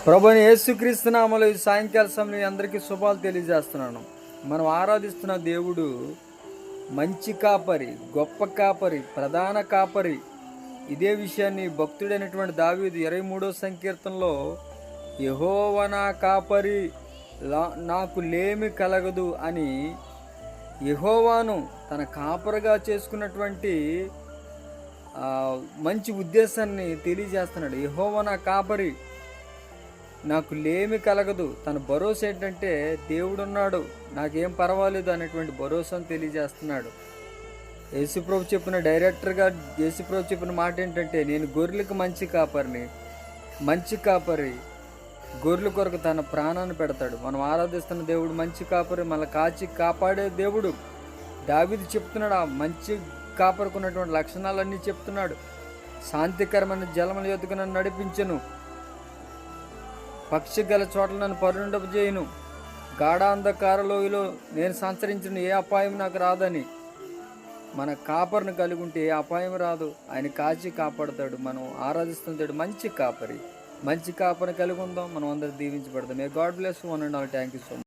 ప్రభువైన యేసుక్రీస్తు నామములో ఈ సాయంకాల సమయంలో అందరికీ శుభాలు తెలియజేస్తున్నాను. మనం ఆరాధిస్తున్న దేవుడు మంచి కాపరి, గొప్ప కాపరి, ప్రధాన కాపరి. ఇదే విషయాన్ని భక్తుడైనటువంటి దావీదు 23వ సంకీర్తనలో యెహోవా నా కాపరి, నాకు లేమి కలగదు అని యెహోవాను తన కాపరిగా చేసుకున్నటువంటి మంచి ఉద్దేశాన్ని తెలియజేస్తున్నాడు. యెహోవా నా కాపరి, నాకు లేమి కలగదు. తన భరోసా ఏంటంటే దేవుడున్నాడు, నాకేం పర్వాలేదు అనేటువంటి భరోసాను తెలియజేస్తున్నాడు. యేసుప్రభు చెప్పిన డైరెక్టర్గా యేసుప్రభు చెప్పిన మాట ఏంటంటే, నేను గొర్రెలకు మంచి కాపరిని. మంచి కాపరి గొర్రెల కొరకు తన ప్రాణాన్ని పెడతాడు. మనం ఆరాధిస్తున్న దేవుడు మంచి కాపరి, మన కాచి కాపాడే దేవుడు. దావీదు చెప్తున్నాడు, ఆ మంచి కాపరికి ఉన్నటువంటి లక్షణాలన్నీ చెప్తున్నాడు. శాంతికరమైన జలముల యొద్దకు నన్ను నడిపించెను, పక్షి గల చోట్ల నన్ను పరుండజేయును, గాఢాంధకార లోయలో నేను సంచరించిన ఏ అపాయం నాకు రాదని. మన కాపరిని కలిగి ఉంటే ఏ అపాయం రాదు, ఆయన కాచి కాపాడుతాడు. మనం ఆరాధిస్తుంటాడు మంచి కాపరి. మంచి కాపరిని కలిగి ఉందాం, మనం అందరూ దీవించబడదాం. May God bless one and all. Thank you so much.